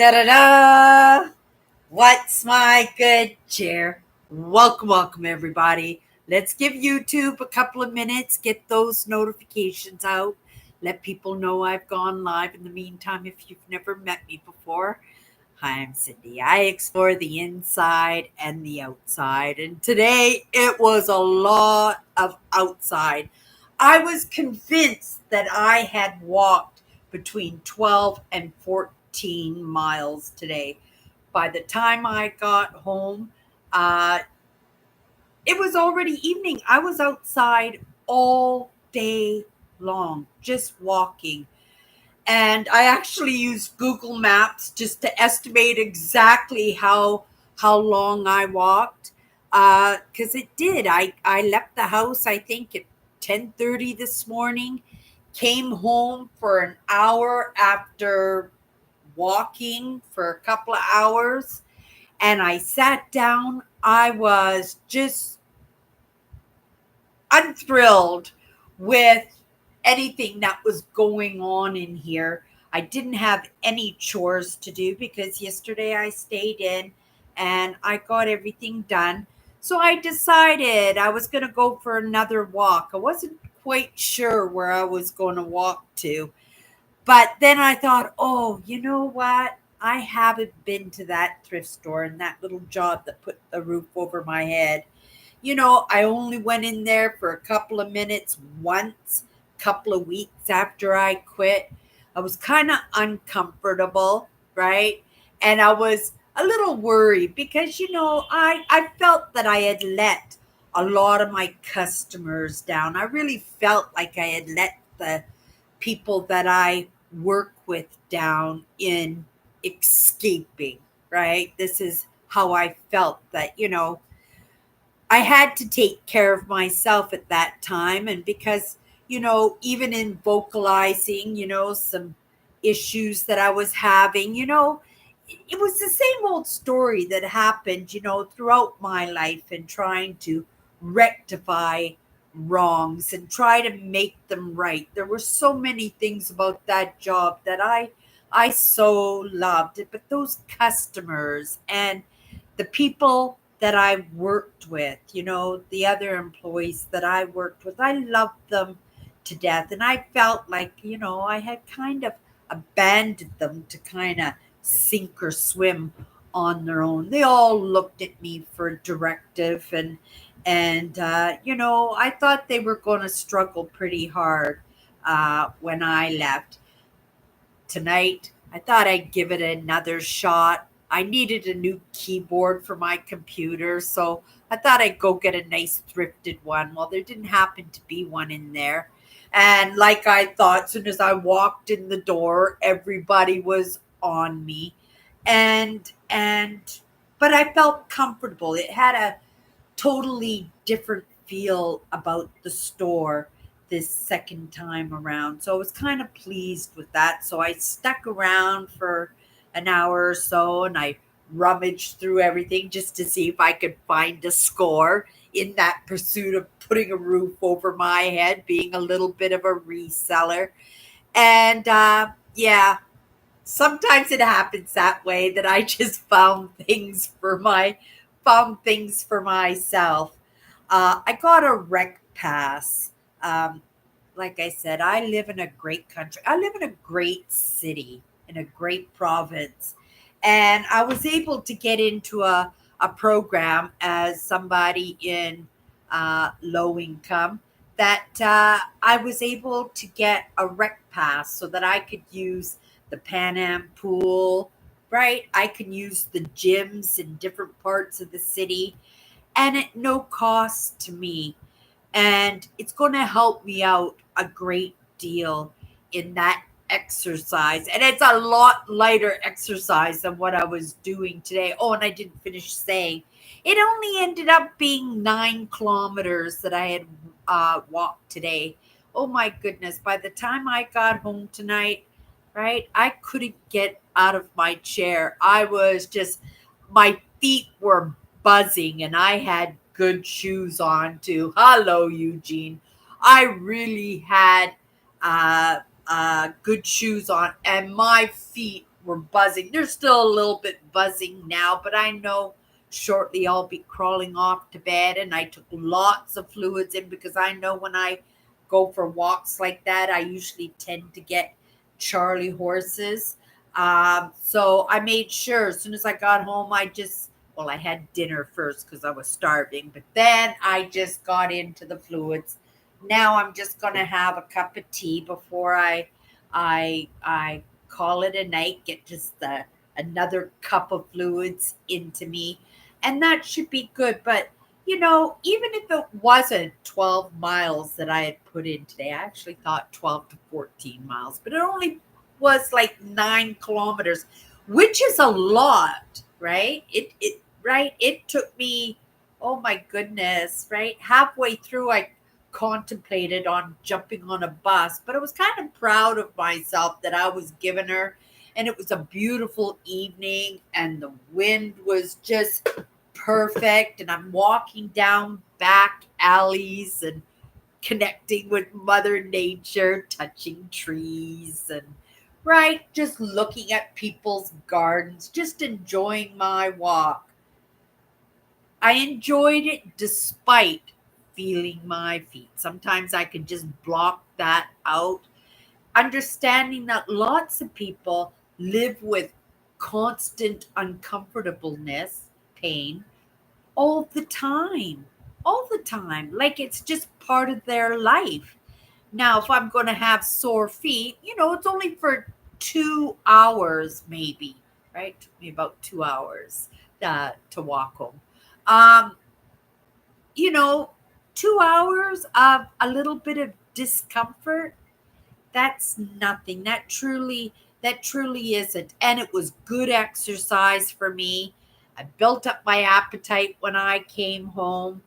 Da-da-da! What's my good cheer? Welcome, everybody. Let's give YouTube a couple of minutes, get those notifications out, let people know I've gone live. In the meantime, if you've never met me before, hi, I'm Cindy. I explore the inside and the outside, and today it was a lot of outside. I was convinced that I had walked between 12 and 14 miles today. By the time I got home, uh, it was already evening. I was outside all day long, just walking. And I actually used Google Maps just to estimate exactly how long I walked. Because it did. I left the house, I think, at 10:30 this morning, came home for an hour after walking for a couple of hours, and I sat down. I was just unthrilled with anything that was going on in here. I didn't have any chores to do because yesterday I stayed in and I got everything done. So I decided I was going to go for another walk. I wasn't quite sure where I was going to walk to. But then I thought, oh, you know what? I haven't been to that thrift store and that little job that put a roof over my head. I only went in there for a couple of minutes once, couple of weeks after I quit. I was kind of uncomfortable, right? And I was a little worried because, I felt that I had let a lot of my customers down. I really felt like I had let the people that I work with down in escaping, right? This is how I felt that, I had to take care of myself at that time. And because, even in vocalizing, some issues that I was having, it was the same old story that happened, throughout my life and trying to rectify wrongs and try to make them right. There were so many things about that job that I so loved it, but those customers and the people that I worked with, the other employees that I worked with, I loved them to death. And I felt like, I had kind of abandoned them to kind of sink or swim on their own. They all looked at me for a directive, and I thought they were going to struggle pretty hard when I left. Tonight, I thought I'd give it another shot. I needed a new keyboard for my computer, so I thought I'd go get a nice thrifted one. Well, there didn't happen to be one in there. And like I thought, as soon as I walked in the door, everybody was on me. And but I felt comfortable. It had a totally different feel about the store this second time around. So I was kind of pleased with that. So I stuck around for an hour or so and I rummaged through everything just to see if I could find a score in that pursuit of putting a roof over my head, being a little bit of a reseller. And yeah, sometimes it happens that way that I just found things for myself. I got a rec pass. Like I said, I live in a great country. I live in a great city, in a great province. And I was able to get into a program as somebody in low income that I was able to get a rec pass so that I could use the Pan Am pool, right? I can use the gyms in different parts of the city and at no cost to me. And it's going to help me out a great deal in that exercise. And it's a lot lighter exercise than what I was doing today. Oh, and I didn't finish saying it only ended up being 9 kilometers that I had walked today. Oh my goodness. By the time I got home tonight, right, I couldn't get out of my chair. My feet were buzzing and I had good shoes on too. Hello, Eugene. I really had good shoes on, and my feet were buzzing. They're still a little bit buzzing now, but I know shortly I'll be crawling off to bed. And I took lots of fluids in because I know when I go for walks like that, I usually tend to get Charlie horses. So I made sure as soon as I got home, well, I had dinner first because I was starving, but then I just got into the fluids. Now I'm just gonna have a cup of tea before I call it a night. Get just another cup of fluids into me, and that should be good. But even if it wasn't 12 miles that I had put in today, I actually thought 12 to 14 miles, but it only was like 9 kilometers, which is a lot, right? It took me, oh my goodness, right? Halfway through, I contemplated on jumping on a bus, but I was kind of proud of myself that I was giving her. And it was a beautiful evening, and the wind was just perfect. And I'm walking down back alleys and connecting with Mother Nature, touching trees and just looking at people's gardens, just enjoying my walk. I enjoyed it despite feeling my feet. Sometimes I can just block that out, understanding that lots of people live with constant uncomfortableness, pain, all the time. All the time. Like it's just part of their life. Now, if I'm going to have sore feet, it's only for 2 hours, maybe, right? It took me about 2 hours to walk home. Um, you know, 2 hours of a little bit of discomfort, that's nothing. That truly isn't. And it was good exercise for me. I built up my appetite when I came home,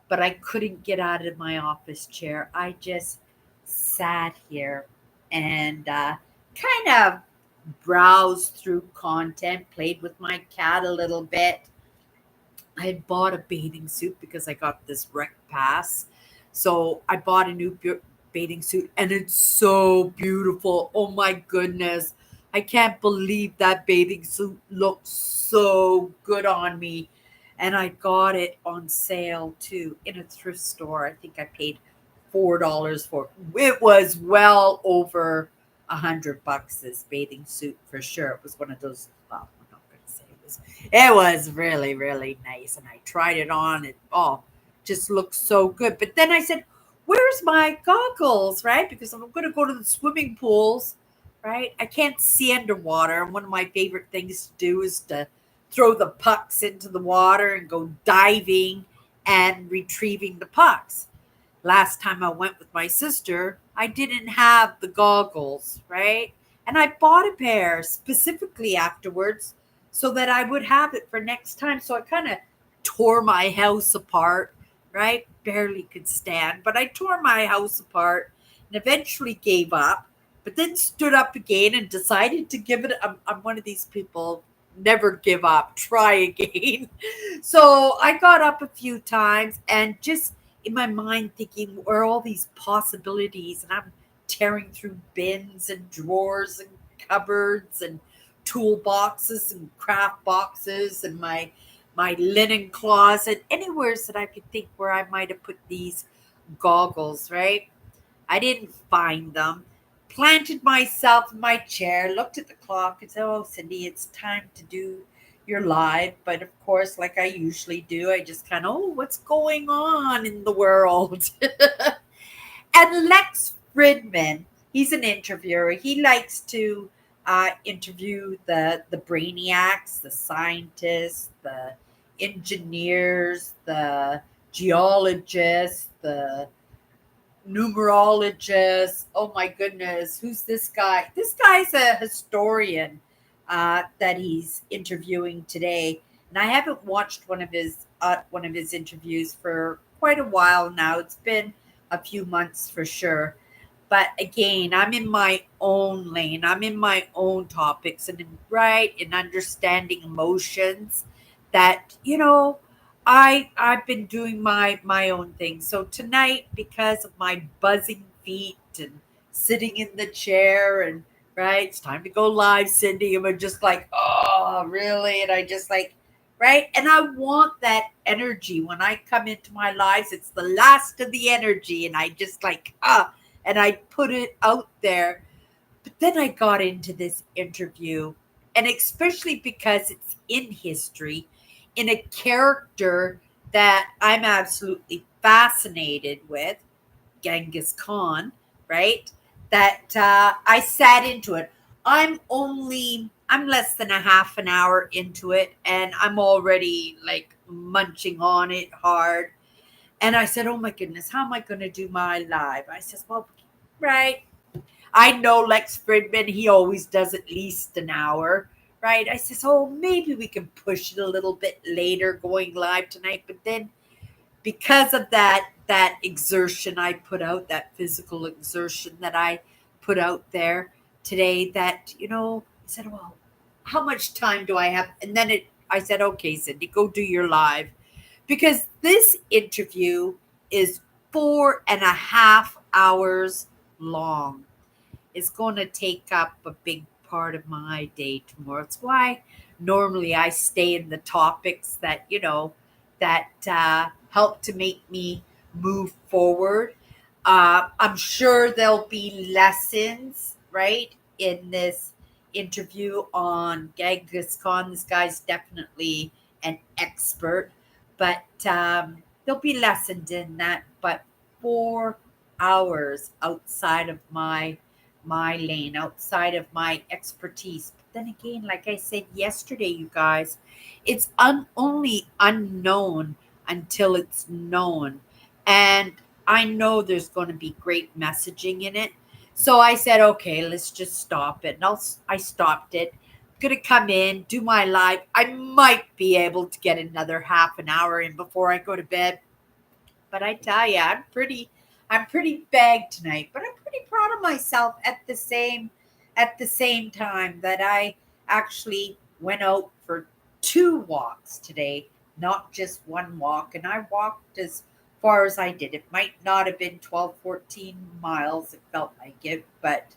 but I couldn't get out of my office chair. I just sat here and kind of browsed through content, played with my cat a little bit. I had bought a bathing suit because I got this rec pass. So I bought a new bathing suit and it's so beautiful. Oh my goodness. I can't believe that bathing suit looks so good on me. And I got it on sale too in a thrift store. I think I paid $4 for it. It was well over $100 this bathing suit for sure. It was one of those. Well, I'm not going to say it was. It was really really nice, and I tried it on. It just looked so good. But then I said, "Where's my goggles?" Right? Because I'm going to go to the swimming pools. Right? I can't see underwater, and one of my favorite things to do is to throw the pucks into the water and go diving and retrieving the pucks. Last time I went with my sister, I didn't have the goggles, right? And I bought a pair specifically afterwards so that I would have it for next time. So I kind of tore my house apart, right? Barely could stand, but I tore my house apart and eventually gave up, but then stood up again and decided to give it. I'm one of these people, never give up, try again. So I got up a few times and just in my mind thinking, where are all these possibilities? And I'm tearing through bins and drawers and cupboards and toolboxes and craft boxes and my linen closet, anywhere that I could think where I might have put these goggles, right? I didn't find them. Planted myself in my chair, looked at the clock, and said, "Oh, Cindy, it's time to do your live." But of course, like I usually do, I just kind of, "Oh, what's going on in the world?" And Lex Fridman, he's an interviewer. He likes to interview the brainiacs, the scientists, the engineers, the geologists, the numerologist. Oh my goodness, who's this guy? This guy's a historian that he's interviewing today, and I haven't watched one of his interviews for quite a while now. It's been a few months for sure. But again, I'm in my own lane. I'm in my own topics and in understanding emotions that I've been doing my own thing. So tonight, because of my buzzing feet and sitting in the chair and right? It's time to go live, Cindy. And we're just like, oh, really? And I just like, right? And I want that energy when I come into my lives. It's the last of the energy. And I just like, and I put it out there. But then I got into this interview, and especially because it's in history, in a character that I'm absolutely fascinated with, Genghis Khan, right? That I sat into it. I'm less than a half an hour into it, and I'm already like munching on it hard. And I said, oh my goodness, how am I going to do my live? I says, well, right. I know Lex Fridman, he always does at least an hour, right? I says, oh, maybe we can push it a little bit later going live tonight. But then because of that exertion I put out, that physical exertion that I put out there today, that I said, well, how much time do I have? And then I said, okay, Cindy, go do your live, because this interview is 4.5 hours long. It's going to take up a big part of my day tomorrow. It's why normally I stay in the topics that, that help to make me move forward. I'm sure there'll be lessons, right, in this interview on Genghis Khan. This guy's definitely an expert, but there'll be lessons in that. But 4 hours outside of my lane, outside of my expertise. But then again, like I said yesterday, you guys, it's only unknown until it's known. And I know there's going to be great messaging in it. So I said, okay, let's just stop it. And I stopped it. Gonna come in, do my live. I might be able to get another half an hour in before I go to bed. But I tell you, I'm pretty bagged tonight, but I'm pretty proud of myself at the same time that I actually went out for two walks today, not just one walk. And I walked as far as I did. It might not have been 12, 14 miles. It felt like it, but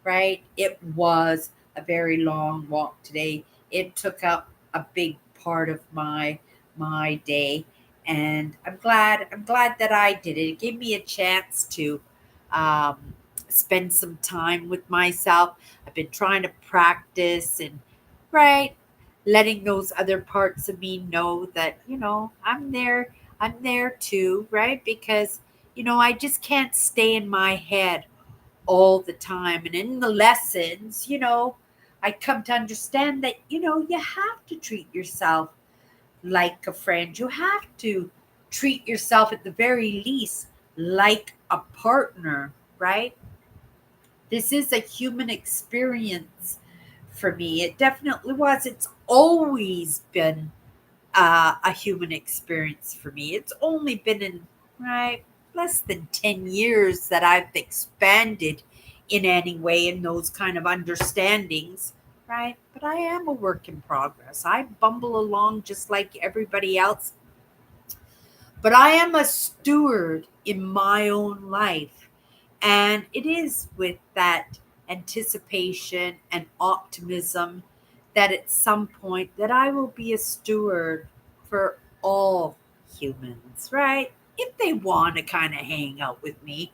right, it was a very long walk today. It took up a big part of my day, and I'm glad that I did it. It gave me a chance to um, spend some time with myself. I've been trying to practice, and right, letting those other parts of me know that I'm there too, right? Because I just can't stay in my head all the time. And in the lessons, I come to understand that you have to treat yourself like a friend. You have to treat yourself at the very least like a partner, right? This is a human experience for me. It definitely was. It's always been a human experience for me. It's only been in right less than 10 years that I've expanded in any way in those kind of understandings, right? But I am a work in progress. I bumble along just like everybody else, but I am a steward in my own life. And it is with that anticipation and optimism that at some point that I will be a steward for all humans, right? If they want to kind of hang out with me.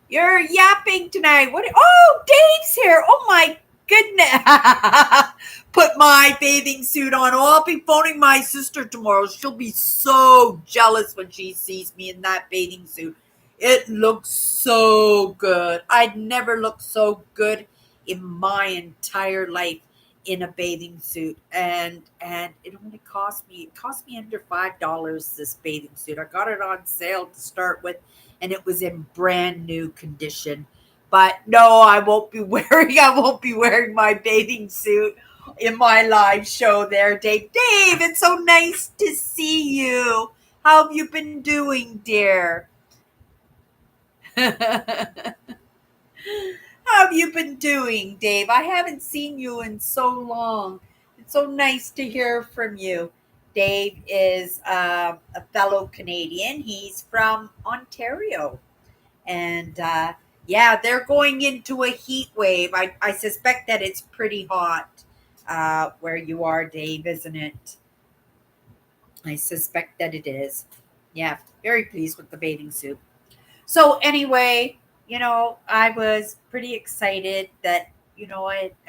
You're yapping tonight. What? Oh, Dave's here. Oh my goodness. Put my bathing suit on. Oh, I'll be phoning my sister tomorrow. She'll be so jealous when she sees me in that bathing suit. It looks so good. I'd never looked so good in my entire life in a bathing suit. And it cost me under $5, this bathing suit. I got it on sale to start with, and it was in brand new condition. But no, I won't be wearing my bathing suit in my live show there, Dave. Dave, it's so nice to see you. How have you been doing, dear? How have you been doing, Dave? I haven't seen you in so long. It's so nice to hear from you. Dave is a fellow Canadian. He's from Ontario, and Yeah, they're going into a heat wave. I suspect that it's pretty hot where you are, Dave, isn't it? I suspect that it is. Yeah, very pleased with the bathing suit. So anyway, I was pretty excited that,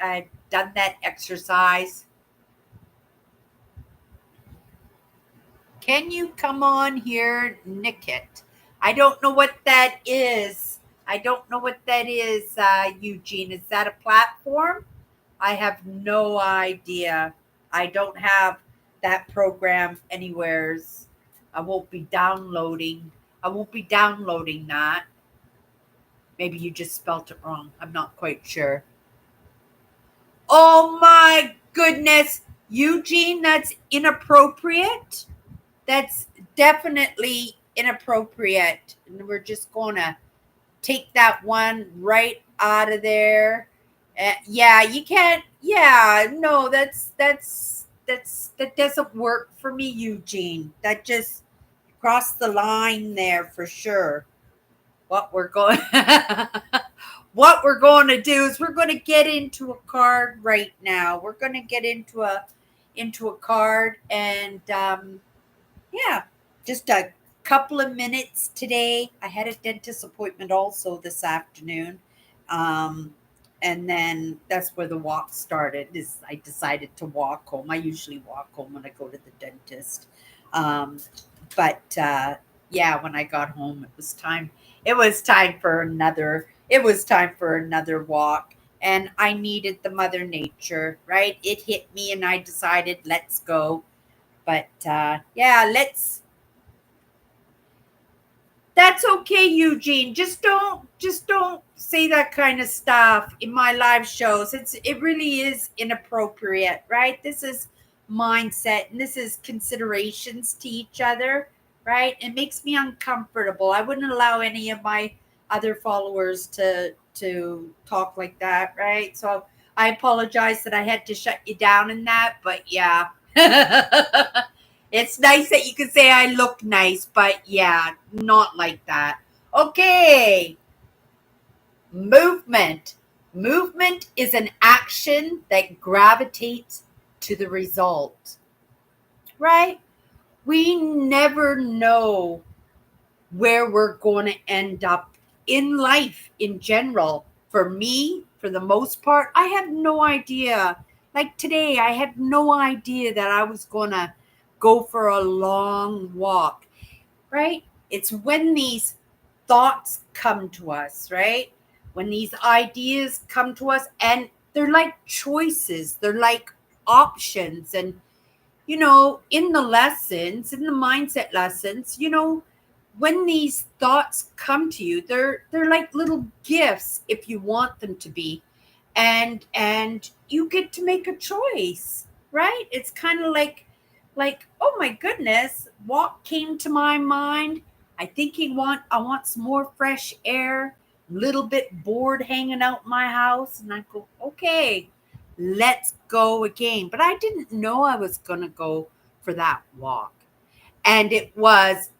I've done that exercise. Can you come on here, Nickit? I don't know what that is. I don't know what that is, Eugene. Is that a platform? I have no idea. I don't have that program anywheres. I won't be downloading. I won't be downloading that. Maybe you just spelt it wrong. I'm not quite sure. Oh my goodness, Eugene, that's inappropriate. That's definitely inappropriate. And we're just going to take that one right out of there. Yeah, you can't. Yeah, no, that doesn't work for me, Eugene. That just crossed the line there for sure. What we're going what we're going to do is we're going to get into a card right now. We're going to get into a card and yeah, just a couple of minutes today. I had a dentist appointment also this afternoon. Um, and then that's where the walk started. Is I decided to walk home. I usually walk home when I go to the dentist. Um, but yeah, when I got home, it was time. It was time for another. It was time for another walk, and I needed the Mother Nature. Right, it hit me, and I decided, let's go. But yeah, let's. That's okay, Eugene. Just don't say that kind of stuff in my live shows. It really is inappropriate, right? This is mindset and this is considerations to each other, right? It makes me uncomfortable. I wouldn't allow any of my other followers to talk like that, right? So I apologize that I had to shut you down in that, but yeah. It's nice that you can say I look nice, but yeah, not like that. Okay, movement. Movement is an action that gravitates to the result, right? We never know where we're going to end up in life in general. For me, for the most part, I have no idea. Like today, I had no idea that I was going to go for a long walk, right? It's when these thoughts come to us, right? When these ideas come to us, and they're like choices, they're like options. And in the lessons, in the mindset lessons, when these thoughts come to you, they're like little gifts if you want them to be. And you get to make a choice, right? It's kind of like, oh my goodness, what came to my mind? I want some more fresh air, little bit bored hanging out in my house. And I go, okay, let's go again. But I didn't know I was going to go for that walk. And it was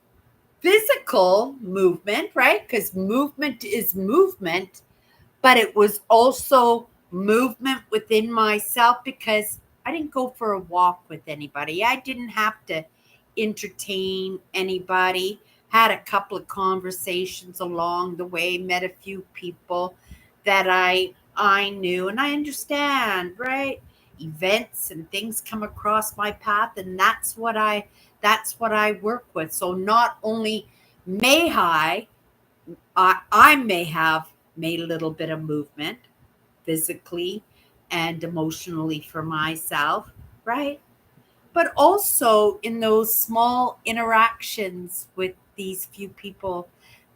physical movement, right? Because movement is movement, but it was also movement within myself because I didn't go for a walk with anybody. I didn't have to entertain anybody. Had a couple of conversations along the way, met a few people that I knew and I understand, right? Events and things come across my path and that's what I work with. So not only may I may have made a little bit of movement physically and emotionally for myself, right? But also in those small interactions with these few people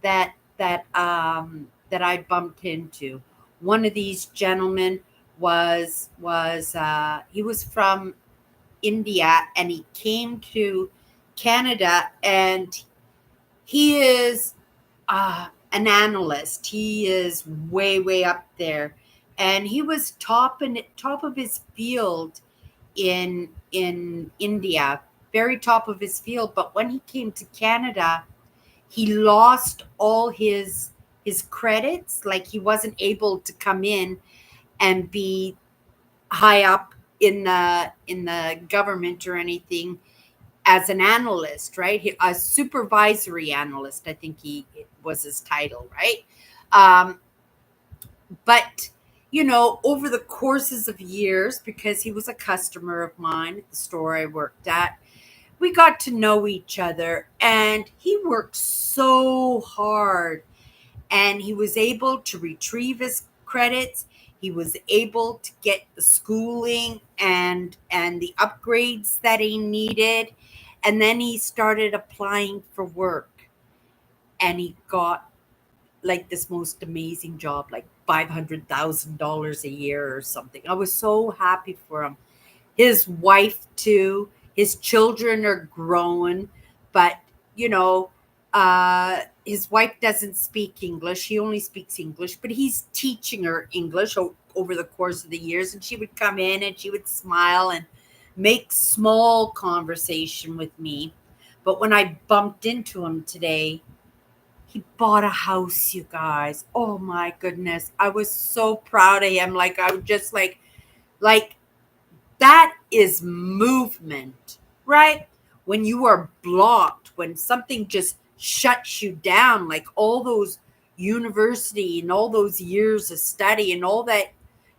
that I bumped into. One of these gentlemen was he was from India and he came to Canada and he is an analyst. He is way, way up there, and he was top of his field in India, very top of his field. But when he came to Canada, he lost all his his credits. Like he wasn't able to come in and be high up in the government or anything as an analyst, right? A supervisory analyst, I think he was his title, right? Um, but over the courses of years, because he was a customer of mine at the store I worked at, we got to know each other, and he worked so hard, and he was able to retrieve his credits. He was able to get the schooling and the upgrades that he needed, and then he started applying for work, and he got like this most amazing job, like $500,000 a year or something. I was so happy for him. His wife too. His children are grown, but you know, his wife doesn't speak English. He only speaks English, but he's teaching her English over the course of the years. And she would come in and she would smile and make small conversation with me. But when I bumped into him today, he bought a house, you guys. Oh my goodness. I was so proud of him. Like I was just like that is movement, right? When you are blocked, when something just shuts you down, like all those university and all those years of study and all that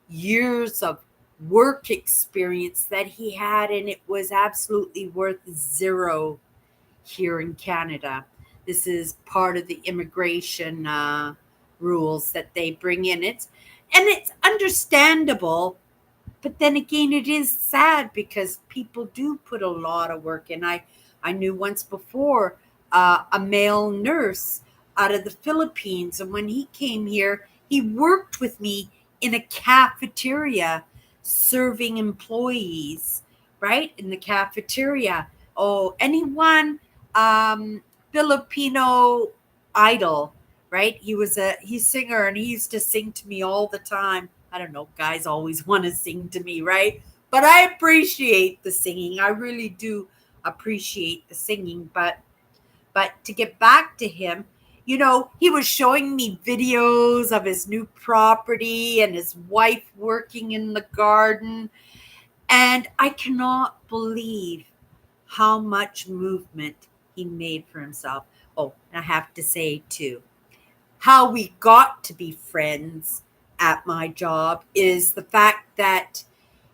years of work experience that he had, and it was absolutely worth zero here in Canada. This is part of the immigration rules that they bring in. It's understandable, but then again, it is sad because people do put a lot of work in. I knew once before a male nurse out of the Philippines, and when he came here, he worked with me in a cafeteria serving employees, right? In the cafeteria. Oh, anyone Filipino idol, right? He's singer, and he used to sing to me all the time. I don't know, guys always want to sing to me, right? But I appreciate the singing. I really do appreciate the singing. But to get back to him, he was showing me videos of his new property and his wife working in the garden. And I cannot believe how much movement he made for himself. Oh, and I have to say too, how we got to be friends at my job is the fact that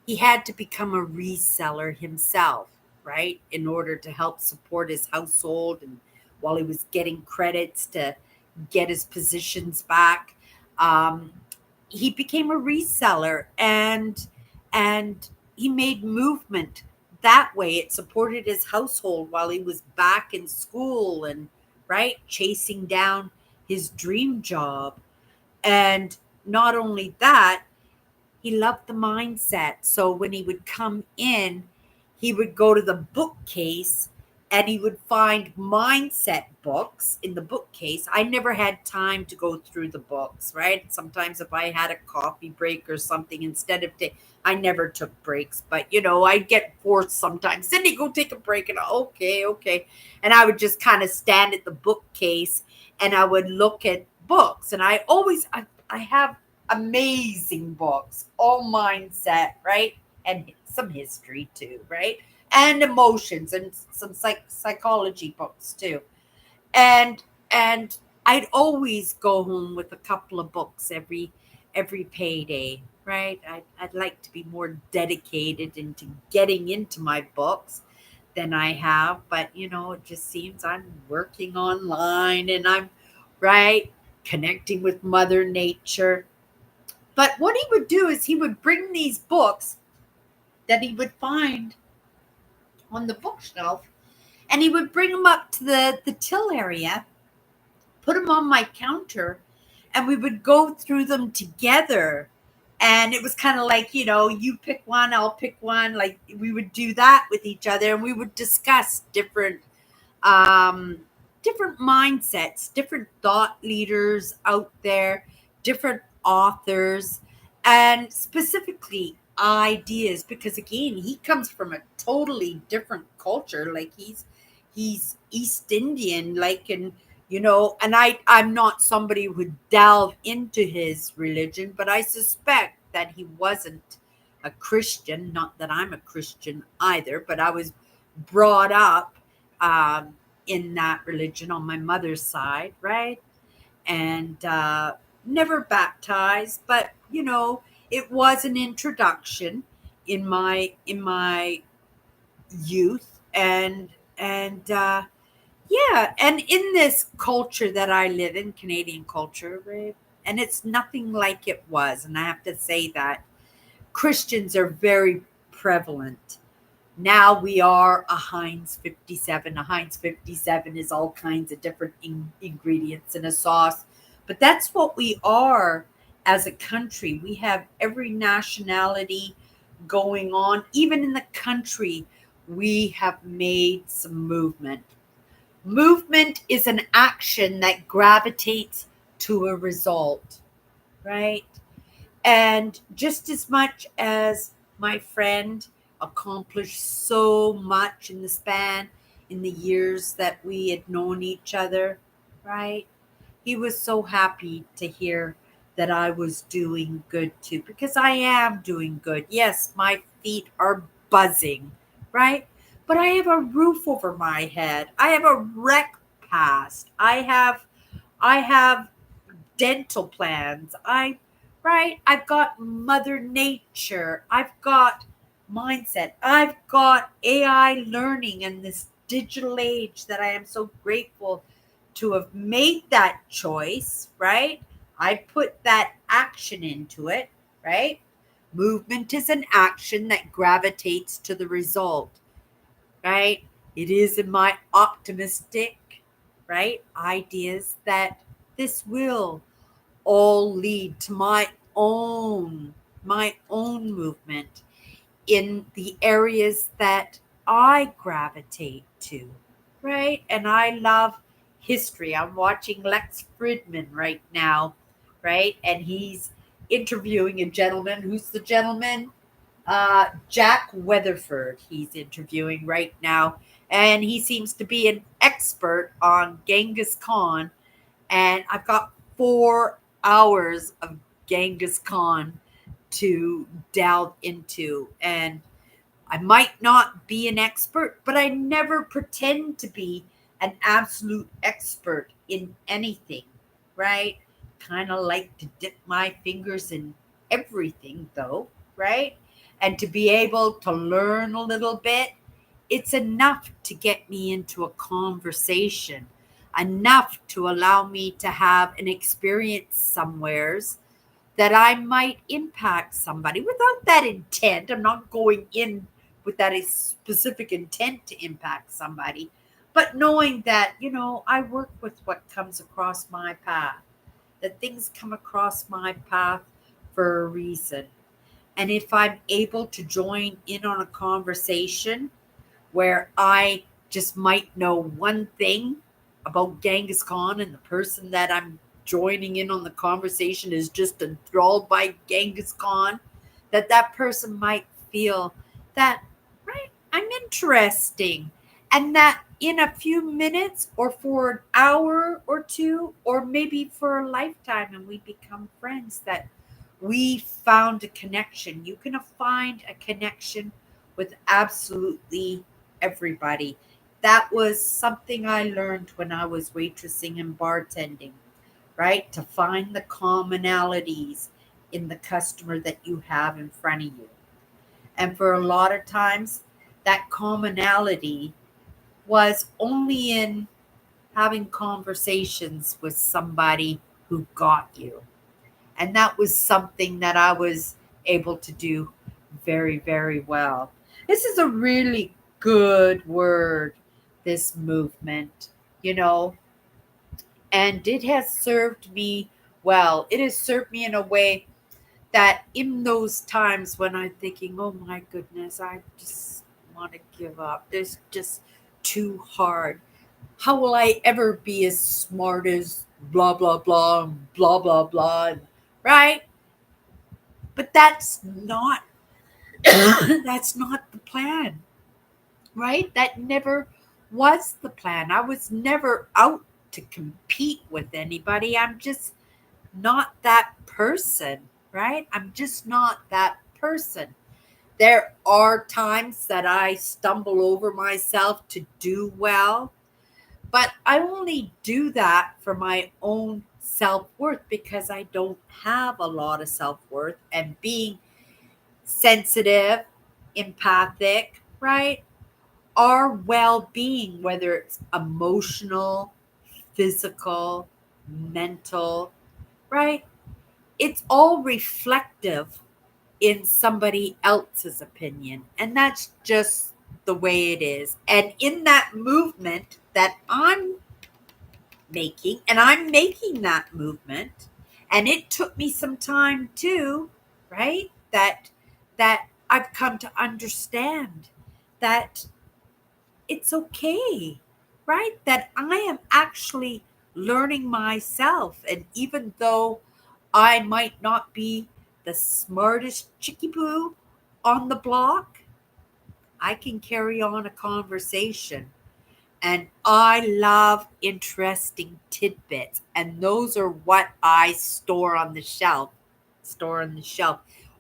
he had to become a reseller himself, right? In order to help support his household, and while he was getting credits to get his positions back, um, he became a reseller, and he made movement that way. It supported his household while he was back in school and right chasing down his dream job. And not only that, he loved the mindset. So when he would come in, he would go to the bookcase and he would find mindset books in the bookcase. I never had time to go through the books, right? Sometimes if I had a coffee break or something, instead of I never took breaks, but I'd get forced sometimes. Cindy, go take a break. And okay, okay. And I would just kind of stand at the bookcase and I would look at books. And I have amazing books, all mindset, right? And some history too, right? And emotions and some psychology books too. And I'd always go home with a couple of books every payday, right? I'd like to be more dedicated into getting into my books than I have, but it just seems I'm working online and I'm right connecting with Mother Nature. But what he would do is he would bring these books that he would find on the bookshelf, and he would bring them up to the till area, put them on my counter, and we would go through them together. And it was kind of like, you pick one, I'll pick one. Like we would do that with each other, and we would discuss um, different mindsets, different thought leaders out there, different authors, and specifically ideas. Because again, he comes from a totally different culture. Like he's East Indian, like, and And I'm not somebody who would delve into his religion, but I suspect that he wasn't a Christian. Not that I'm a Christian either, but I was brought up in that religion on my mother's side, right? And never baptized, but it was an introduction in my youth, and yeah, and in this culture that I live in, Canadian culture, right? And it's nothing like it was, and I have to say that Christians are very prevalent. Now we are a Heinz 57. A Heinz 57 is all kinds of different ingredients in a sauce, but that's what we are as a country. We have every nationality going on. Even in the country, we have made some movement. Movement is an action that gravitates to a result, right? And just as much as my friend accomplished so much in the years that we had known each other, right? He was so happy to hear that I was doing good too, because I am doing good. Yes, my feet are buzzing, right? But I have a roof over my head. I have a wreck past. I have dental plans. I've got mother nature. I've got mindset. I've got AI learning in this digital age that I am so grateful to have made that choice, right? I put that action into it, right? Movement is an action that gravitates to the result, right? It is in my optimistic, right, ideas that this will all lead to my own movement in the areas that I gravitate to, right? And I love history. I'm watching Lex Fridman right now, right? And he's interviewing a gentleman. Who's the gentleman? Jack Weatherford. He's interviewing right now, and he seems to be an expert on Genghis Khan, and I've got 4 hours of Genghis Khan to delve into. And I might not be an expert, but I never pretend to be an absolute expert in anything, right? Kind of like to dip my fingers in everything, though, right? And to be able to learn a little bit, it's enough to get me into a conversation, enough to allow me to have an experience somewheres that I might impact somebody without that intent. I'm not going in with that specific intent to impact somebody, but knowing that, I work with what comes across my path, that things come across my path for a reason. And if I'm able to join in on a conversation where I just might know one thing about Genghis Khan, and the person that I'm joining in on the conversation is just enthralled by Genghis Khan, that person might feel that, right, I'm interesting. And that in a few minutes, or for an hour or two, or maybe for a lifetime, and we become friends, that we found a connection. You can find a connection with absolutely everybody. That was something I learned when I was waitressing and bartending, right? To find the commonalities in the customer that you have in front of you. And for a lot of times, that commonality was only in having conversations with somebody who got you. And that was something that I was able to do very, very well. This is a really good word, this movement, you know, and it has served me well. It has served me in a way that in those times when I'm thinking, oh my goodness, I just want to give up. This just too hard. How will I ever be as smart as blah blah blah blah blah blah, right? But that's not that's not the plan, right? That never was the plan. I was never out to compete with anybody. I'm just not that person, right? I'm just not that person. There are times that I stumble over myself to do well, but I only do that for my own self worth because I don't have a lot of self worth. And being sensitive, empathic, right? Our well being, whether it's emotional, physical, mental, right? It's all reflective in somebody else's opinion. And that's just the way it is. And in that movement that I'm making, and I'm making that movement, and it took me some time too, right? That I've come to understand that it's okay, right? That I am actually learning myself. And even though I might not be the smartest chicky poo on the block, I can carry on a conversation. And I love interesting tidbits. And those are what I store on the shelf,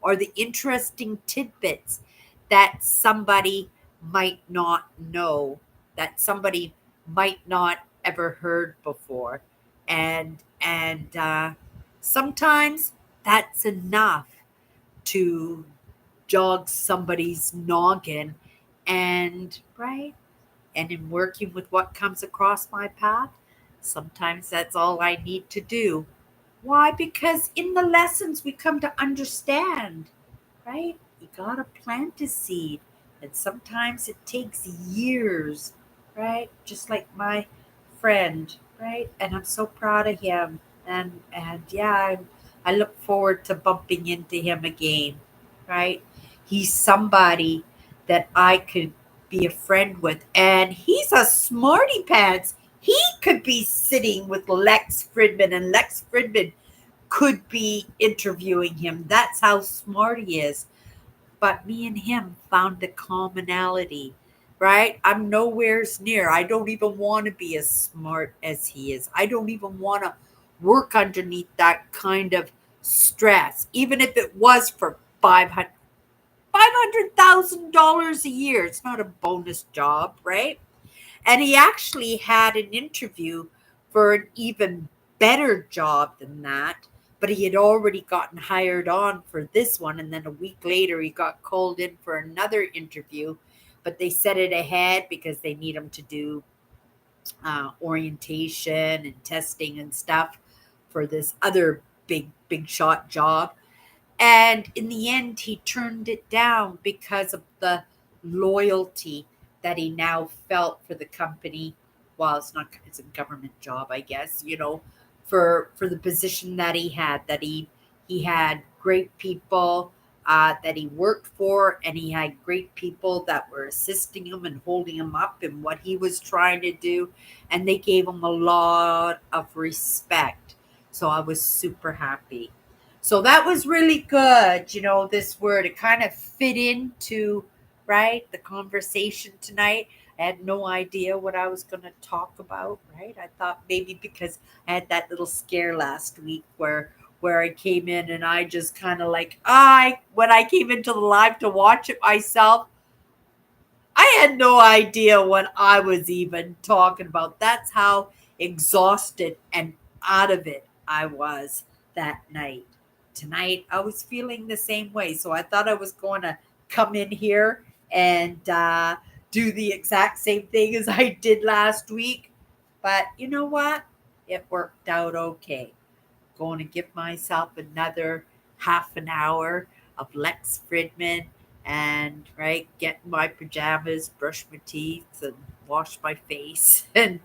or the interesting tidbits that somebody might not know, that somebody might not ever heard before. And sometimes that's enough to jog somebody's noggin. And right, and in working with what comes across my path, sometimes that's all I need to do. Why? Because in the lessons we come to understand, right? You gotta plant a seed, and sometimes it takes years, right? Just like my friend, right? And I'm so proud of him, and yeah, I look forward to bumping into him again, right? He's somebody that I could be a friend with, and he's a smarty pants. He could be sitting with Lex Fridman, and Lex Fridman could be interviewing him. That's how smart he is. But me and him found a commonality, right? I'm nowhere's near. I don't even want to be as smart as he is. I don't even want to work underneath that kind of stress, even if it was for $500,000 a year. It's not a bonus job, right? And he actually had an interview for an even better job than that, but he had already gotten hired on for this one. And then a week later, he got called in for another interview, but they set it ahead because they need him to do orientation and testing and stuff for this other big shot job. And in the end, he turned it down because of the loyalty that he now felt for the company. Well, it's a government job, I guess, for the position that he had, he had great people that he worked for, and he had great people that were assisting him and holding him up in what he was trying to do. And they gave him a lot of respect. So I was super happy. So that was really good. This word, it kind of fit into, right, the conversation tonight. I had no idea what I was going to talk about, right? I thought maybe because I had that little scare last week where I came in and I just kind of like, when I came into the live to watch it myself, I had no idea what I was even talking about. That's how exhausted and out of it I was that night. Tonight, I was feeling the same way. So I thought I was going to come in here and do the exact same thing as I did last week. But you know what? It worked out okay. Going to give myself another half an hour of Lex Fridman and right, get in my pajamas, brush my teeth, and wash my face, and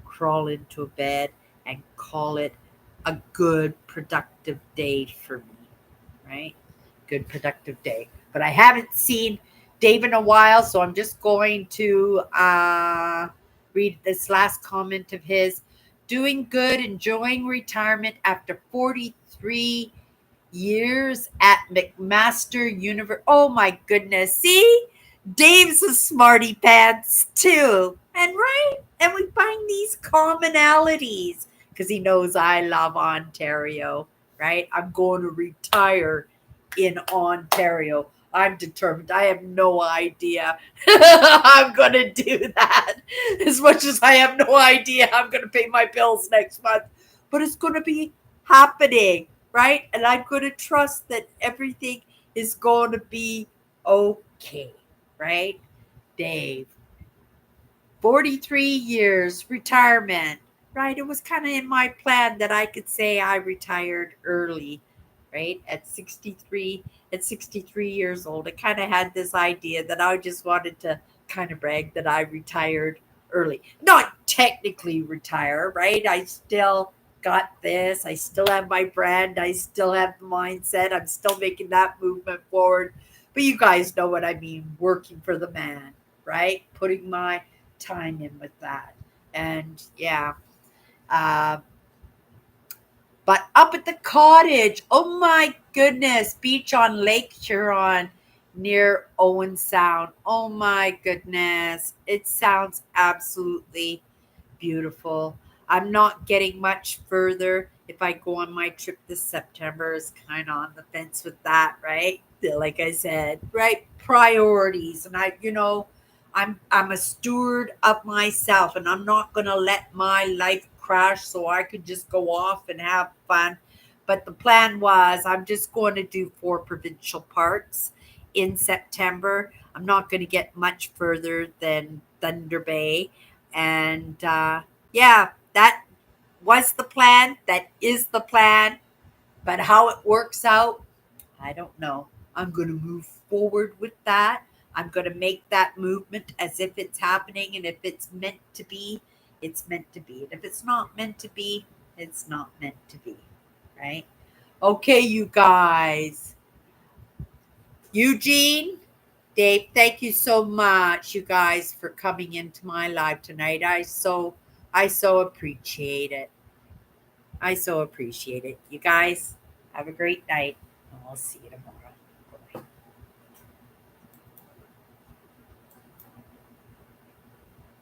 crawl into a bed and call it a good productive day for me, right? Good productive day. But I haven't seen Dave in a while, so I'm just going to read this last comment of his. Doing good, enjoying retirement after 43 years at McMaster University. Oh my goodness. See? Dave's a smarty pants too. And right, and we find these commonalities because he knows I love Ontario, right? I'm going to retire in Ontario. I'm determined. I have no idea I'm going to do that. As much as I have no idea I'm going to pay my bills next month, but it's going to be happening, right? And I'm going to trust that everything is going to be okay, right? Dave, 43 years retirement, right? It was kind of in my plan that I could say I retired early, right? At 63 years old, I kind of had this idea that I just wanted to kind of brag that I retired early. Not technically retire, right? I still got this. I still have my brand. I still have the mindset. I'm still making that movement forward. But you guys know what I mean, working for the man, right? Putting my time in with that. And yeah, uh, but up at the cottage, oh my goodness, beach on Lake Huron near Owen Sound. Oh my goodness, it sounds absolutely beautiful. I'm not getting much further. If I go on my trip this September, is kind of on the fence with that, right? Like I said, right? Priorities, and I'm a steward of myself, and I'm not gonna let my life crash so I could just go off and have fun. But the plan was I'm just going to do 4 provincial parks in September. I'm not going to get much further than Thunder Bay, and yeah, that was the plan. That is the plan. But how it works out, I don't know. I'm going to move forward with that. I'm going to make that movement as if it's happening. And if it's meant to be, it's meant to be. And if it's not meant to be, it's not meant to be. Right? Okay, you guys. Eugene, Dave, thank you so much, you guys, for coming into my live tonight. I so appreciate it. I so appreciate it. You guys have a great night, and we'll see you tomorrow.